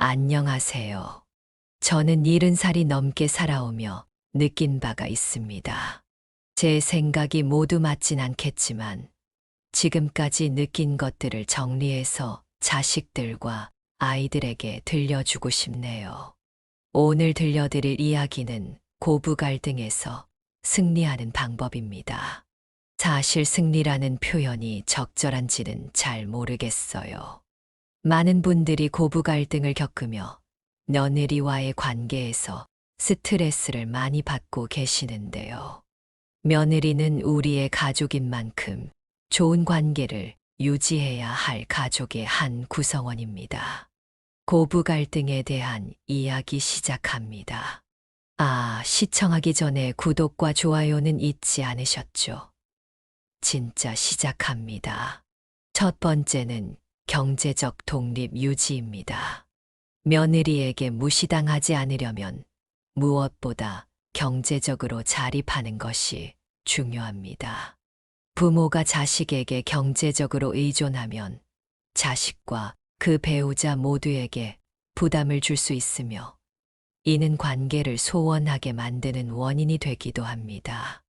안녕하세요. 저는 70살이 넘게 살아오며 느낀 바가 있습니다. 제 생각이 모두 맞진 않겠지만 지금까지 느낀 것들을 정리해서 자식들과 아이들에게 들려주고 싶네요. 오늘 들려드릴 이야기는 고부 갈등에서 승리하는 방법입니다. 사실 승리라는 표현이 적절한지는 잘 모르겠어요. 많은 분들이 고부 갈등을 겪으며 며느리와의 관계에서 스트레스를 많이 받고 계시는데요. 며느리는 우리의 가족인 만큼 좋은 관계를 유지해야 할 가족의 한 구성원입니다. 고부 갈등에 대한 이야기 시작합니다. 시청하기 전에 구독과 좋아요는 잊지 않으셨죠? 진짜 시작합니다. 첫 번째는 경제적 독립 유지입니다. 며느리에게 무시당하지 않으려면 무엇보다 경제적으로 자립하는 것이 중요합니다. 부모가 자식에게 경제적으로 의존하면 자식과 그 배우자 모두에게 부담을 줄 수 있으며 이는 관계를 소원하게 만드는 원인이 되기도 합니다.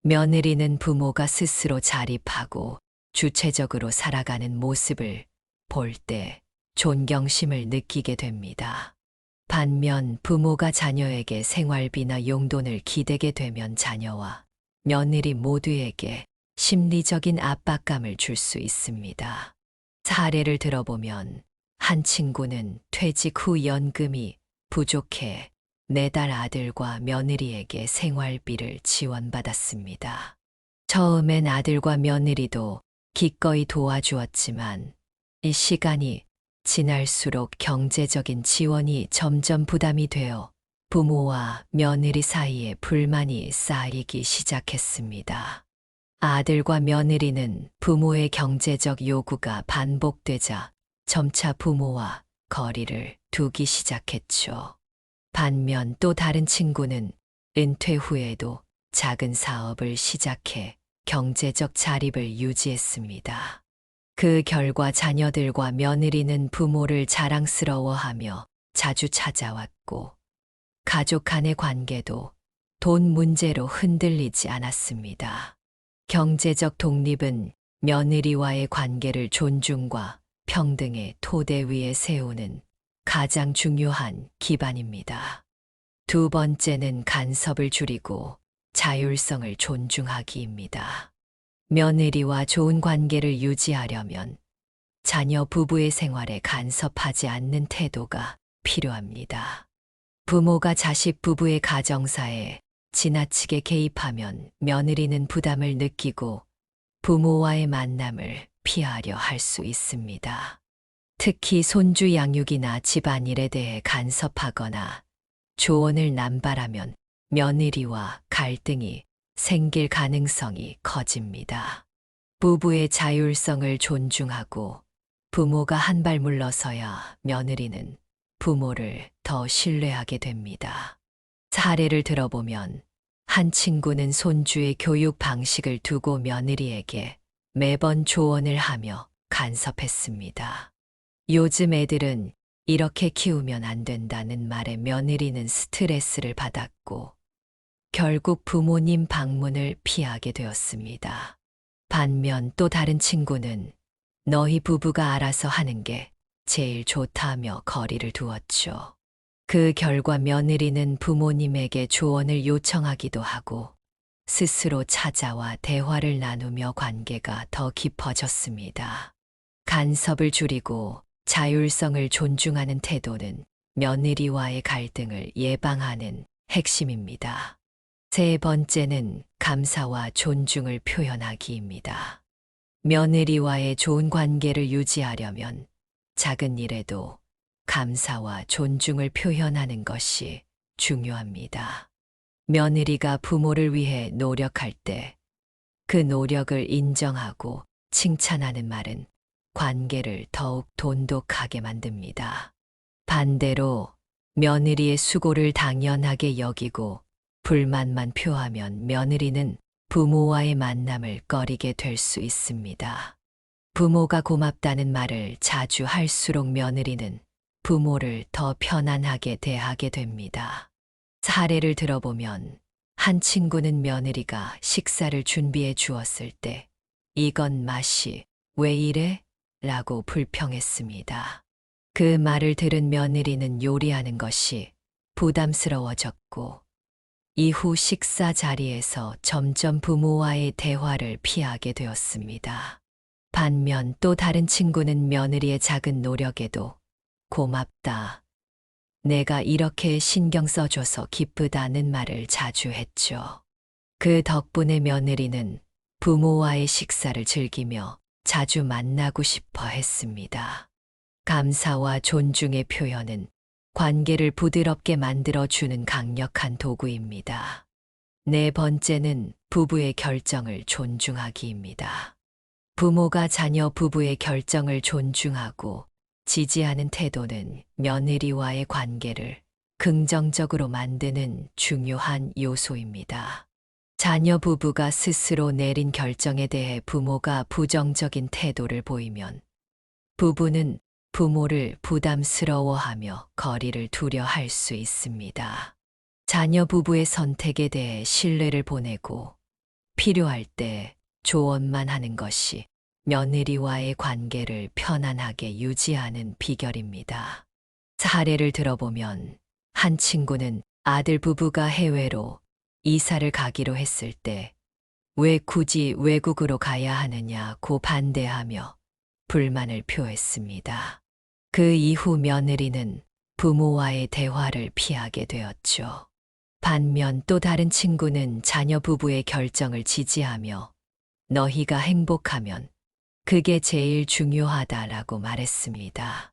며느리는 부모가 스스로 자립하고 주체적으로 살아가는 모습을 볼 때 존경심을 느끼게 됩니다. 반면 부모가 자녀에게 생활비나 용돈을 기대게 되면 자녀와 며느리 모두에게 심리적인 압박감을 줄 수 있습니다. 사례를 들어보면 한 친구는 퇴직 후 연금이 부족해 4달 아들과 며느리에게 생활비를 지원받았습니다. 처음엔 아들과 며느리도 기꺼이 도와주었지만 이 시간이 지날수록 경제적인 지원이 점점 부담이 되어 부모와 며느리 사이에 불만이 쌓이기 시작했습니다. 아들과 며느리는 부모의 경제적 요구가 반복되자 점차 부모와 거리를 두기 시작했죠. 반면 또 다른 친구는 은퇴 후에도 작은 사업을 시작해 경제적 자립을 유지했습니다. 그 결과 자녀들과 며느리는 부모를 자랑스러워하며 자주 찾아왔고 가족 간의 관계도 돈 문제로 흔들리지 않았습니다. 경제적 독립은 며느리와의 관계를 존중과 평등의 토대 위에 세우는 가장 중요한 기반입니다. 두 번째는 간섭을 줄이고 자율성을 존중하기입니다. 며느리와 좋은 관계를 유지하려면 자녀 부부의 생활에 간섭하지 않는 태도가 필요합니다. 부모가 자식 부부의 가정사에 지나치게 개입하면 며느리는 부담을 느끼고 부모와의 만남을 피하려 할 수 있습니다. 특히 손주 양육이나 집안일에 대해 간섭하거나 조언을 남발하면 며느리와 갈등이 생길 가능성이 커집니다. 부부의 자율성을 존중하고 부모가 한 발 물러서야 며느리는 부모를 더 신뢰하게 됩니다. 사례를 들어보면 한 친구는 손주의 교육 방식을 두고 며느리에게 매번 조언을 하며 간섭했습니다. 요즘 애들은 이렇게 키우면 안 된다는 말에 며느리는 스트레스를 받았고 결국 부모님 방문을 피하게 되었습니다. 반면 또 다른 친구는 너희 부부가 알아서 하는 게 제일 좋다며 거리를 두었죠. 그 결과 며느리는 부모님에게 조언을 요청하기도 하고 스스로 찾아와 대화를 나누며 관계가 더 깊어졌습니다. 간섭을 줄이고 자율성을 존중하는 태도는 며느리와의 갈등을 예방하는 핵심입니다. 세 번째는 감사와 존중을 표현하기입니다. 며느리와의 좋은 관계를 유지하려면 작은 일에도 감사와 존중을 표현하는 것이 중요합니다. 며느리가 부모를 위해 노력할 때 그 노력을 인정하고 칭찬하는 말은 관계를 더욱 돈독하게 만듭니다. 반대로 며느리의 수고를 당연하게 여기고 불만만 표하면 며느리는 부모와의 만남을 꺼리게 될 수 있습니다. 부모가 고맙다는 말을 자주 할수록 며느리는 부모를 더 편안하게 대하게 됩니다. 사례를 들어보면 한 친구는 며느리가 식사를 준비해 주었을 때 이건 맛이 왜 이래? 라고 불평했습니다. 그 말을 들은 며느리는 요리하는 것이 부담스러워졌고 이후 식사 자리에서 점점 부모와의 대화를 피하게 되었습니다. 반면 또 다른 친구는 며느리의 작은 노력에도 고맙다. 내가 이렇게 신경 써줘서 기쁘다는 말을 자주 했죠. 그 덕분에 며느리는 부모와의 식사를 즐기며 자주 만나고 싶어 했습니다. 감사와 존중의 표현은 관계를 부드럽게 만들어주는 강력한 도구입니다. 네 번째는 부부의 결정을 존중하기입니다. 부모가 자녀 부부의 결정을 존중하고 지지하는 태도는 며느리와의 관계를 긍정적으로 만드는 중요한 요소입니다. 자녀 부부가 스스로 내린 결정에 대해 부모가 부정적인 태도를 보이면 부부는 부모를 부담스러워하며 거리를 두려 할 수 있습니다. 자녀 부부의 선택에 대해 신뢰를 보내고 필요할 때 조언만 하는 것이 며느리와의 관계를 편안하게 유지하는 비결입니다. 사례를 들어보면 한 친구는 아들 부부가 해외로 이사를 가기로 했을 때 왜 굳이 외국으로 가야 하느냐고 반대하며 불만을 표했습니다. 그 이후 며느리는 부모와의 대화를 피하게 되었죠. 반면 또 다른 친구는 자녀 부부의 결정을 지지하며 너희가 행복하면 그게 제일 중요하다라고 말했습니다.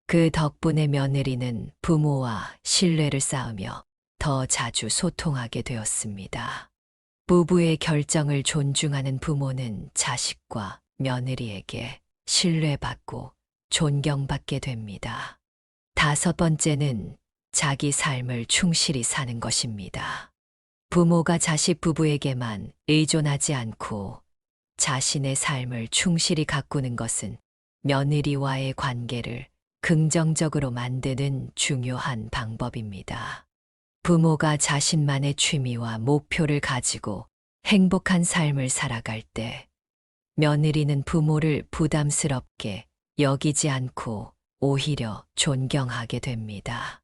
그 덕분에 며느리는 부모와 신뢰를 쌓으며 더 자주 소통하게 되었습니다. 부부의 결정을 존중하는 부모는 자식과 며느리에게 신뢰받고 존경받게 됩니다. 다섯 번째는 자기 삶을 충실히 사는 것입니다. 부모가 자식 부부에게만 의존하지 않고 자신의 삶을 충실히 가꾸는 것은 며느리와의 관계를 긍정적으로 만드는 중요한 방법입니다. 부모가 자신만의 취미와 목표를 가지고 행복한 삶을 살아갈 때 며느리는 부모를 부담스럽게 여기지 않고 오히려 존경하게 됩니다.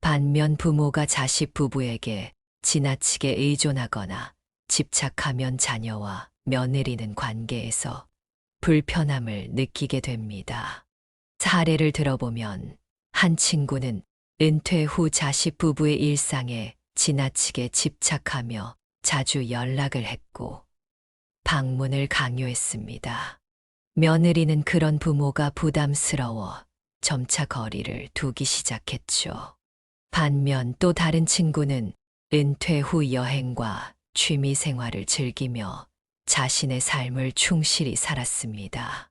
반면 부모가 자식 부부에게 지나치게 의존하거나 집착하면 자녀와 며느리는 관계에서 불편함을 느끼게 됩니다. 사례를 들어보면 한 친구는 은퇴 후 자식 부부의 일상에 지나치게 집착하며 자주 연락을 했고 방문을 강요했습니다. 며느리는 그런 부모가 부담스러워 점차 거리를 두기 시작했죠. 반면 또 다른 친구는 은퇴 후 여행과 취미 생활을 즐기며 자신의 삶을 충실히 살았습니다.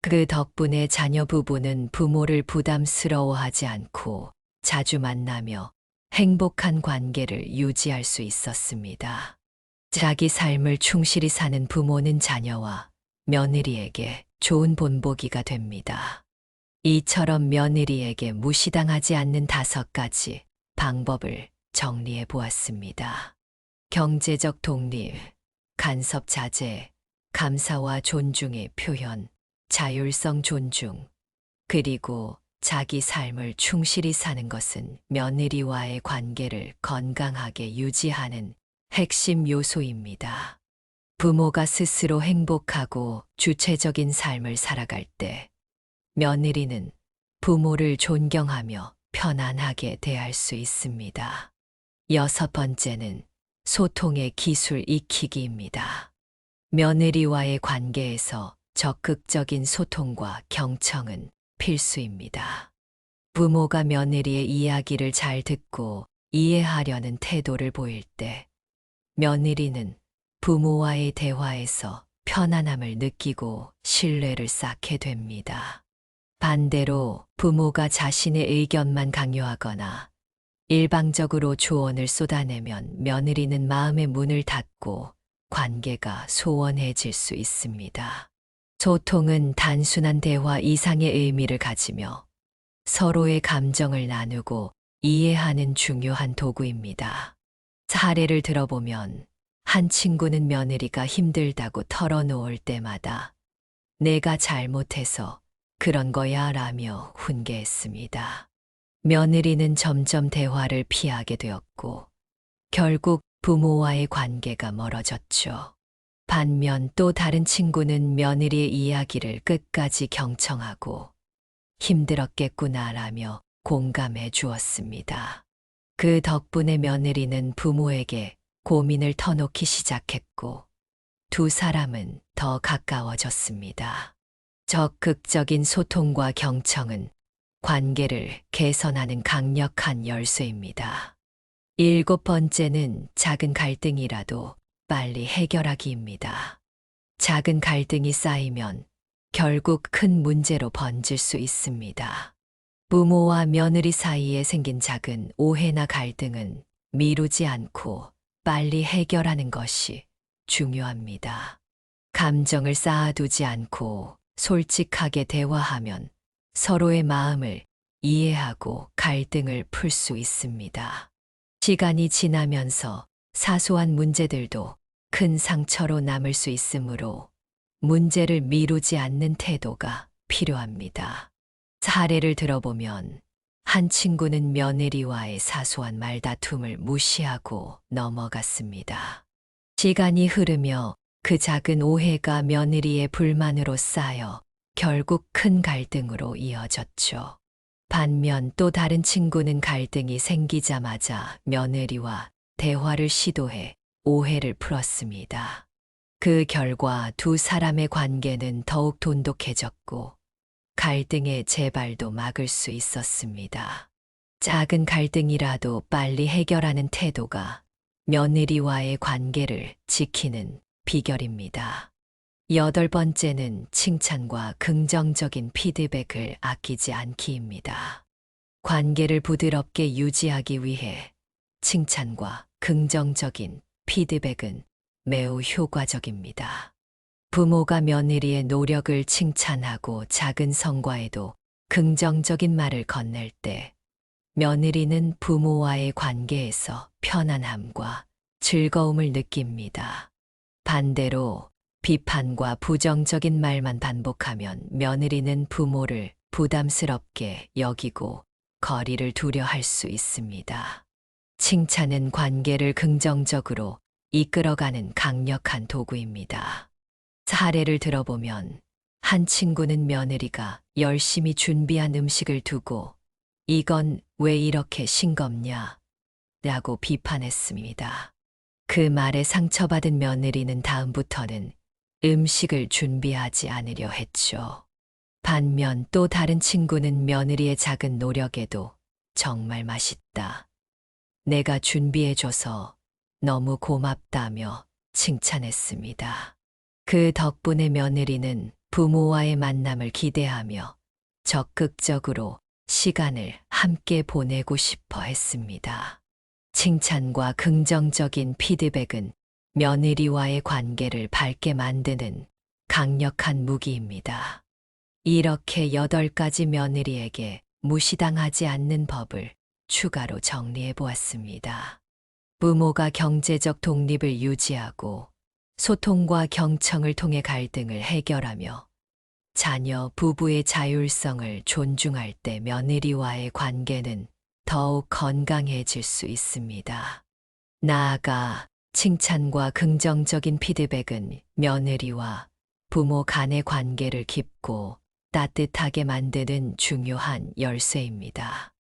그 덕분에 자녀 부부는 부모를 부담스러워하지 않고 자주 만나며 행복한 관계를 유지할 수 있었습니다. 자기 삶을 충실히 사는 부모는 자녀와 며느리에게 좋은 본보기가 됩니다. 이처럼 며느리에게 무시당하지 않는 5가지 방법을 정리해 보았습니다. 경제적 독립, 간섭 자제, 감사와 존중의 표현, 자율성 존중, 그리고 자기 삶을 충실히 사는 것은 며느리와의 관계를 건강하게 유지하는 핵심 요소입니다. 부모가 스스로 행복하고 주체적인 삶을 살아갈 때 며느리는 부모를 존경하며 편안하게 대할 수 있습니다. 6번째는 소통의 기술 익히기입니다. 며느리와의 관계에서 적극적인 소통과 경청은 필수입니다. 부모가 며느리의 이야기를 잘 듣고 이해하려는 태도를 보일 때 며느리는 부모와의 대화에서 편안함을 느끼고 신뢰를 쌓게 됩니다. 반대로 부모가 자신의 의견만 강요하거나 일방적으로 조언을 쏟아내면 며느리는 마음의 문을 닫고 관계가 소원해질 수 있습니다. 소통은 단순한 대화 이상의 의미를 가지며 서로의 감정을 나누고 이해하는 중요한 도구입니다. 사례를 들어보면 한 친구는 며느리가 힘들다고 털어놓을 때마다 내가 잘못해서 그런 거야 라며 훈계했습니다. 며느리는 점점 대화를 피하게 되었고 결국 부모와의 관계가 멀어졌죠. 반면 또 다른 친구는 며느리의 이야기를 끝까지 경청하고 힘들었겠구나라며 공감해 주었습니다. 그 덕분에 며느리는 부모에게 고민을 터놓기 시작했고 두 사람은 더 가까워졌습니다. 적극적인 소통과 경청은 관계를 개선하는 강력한 열쇠입니다. 7번째는 작은 갈등이라도 빨리 해결하기입니다. 작은 갈등이 쌓이면 결국 큰 문제로 번질 수 있습니다. 부모와 며느리 사이에 생긴 작은 오해나 갈등은 미루지 않고 빨리 해결하는 것이 중요합니다. 감정을 쌓아두지 않고 솔직하게 대화하면 서로의 마음을 이해하고 갈등을 풀 수 있습니다. 시간이 지나면서 사소한 문제들도 큰 상처로 남을 수 있으므로 문제를 미루지 않는 태도가 필요합니다. 사례를 들어보면 한 친구는 며느리와의 사소한 말다툼을 무시하고 넘어갔습니다. 시간이 흐르며 그 작은 오해가 며느리의 불만으로 쌓여 결국 큰 갈등으로 이어졌죠. 반면 또 다른 친구는 갈등이 생기자마자 며느리와 대화를 시도해 오해를 풀었습니다. 그 결과 두 사람의 관계는 더욱 돈독해졌고 갈등의 재발도 막을 수 있었습니다. 작은 갈등이라도 빨리 해결하는 태도가 며느리와의 관계를 지키는 비결입니다. 8번째는 칭찬과 긍정적인 피드백을 아끼지 않기입니다. 관계를 부드럽게 유지하기 위해 칭찬과 긍정적인 피드백은 매우 효과적입니다. 부모가 며느리의 노력을 칭찬하고 작은 성과에도 긍정적인 말을 건넬 때 며느리는 부모와의 관계에서 편안함과 즐거움을 느낍니다. 반대로 비판과 부정적인 말만 반복하면 며느리는 부모를 부담스럽게 여기고 거리를 두려 할 수 있습니다. 칭찬은 관계를 긍정적으로 이끌어가는 강력한 도구입니다. 사례를 들어보면 한 친구는 며느리가 열심히 준비한 음식을 두고 이건 왜 이렇게 싱겁냐? 라고 비판했습니다. 그 말에 상처받은 며느리는 다음부터는 음식을 준비하지 않으려 했죠. 반면 또 다른 친구는 며느리의 작은 노력에도 정말 맛있다. 내가 준비해줘서 너무 고맙다며 칭찬했습니다. 그 덕분에 며느리는 부모와의 만남을 기대하며 적극적으로 시간을 함께 보내고 싶어 했습니다. 칭찬과 긍정적인 피드백은 며느리와의 관계를 밝게 만드는 강력한 무기입니다. 이렇게 8가지 며느리에게 무시당하지 않는 법을 추가로 정리해 보았습니다. 부모가 경제적 독립을 유지하고 소통과 경청을 통해 갈등을 해결하며 자녀, 부부의 자율성을 존중할 때 며느리와의 관계는 더욱 건강해질 수 있습니다. 나아가 칭찬과 긍정적인 피드백은 며느리와 부모 간의 관계를 깊고 따뜻하게 만드는 중요한 열쇠입니다.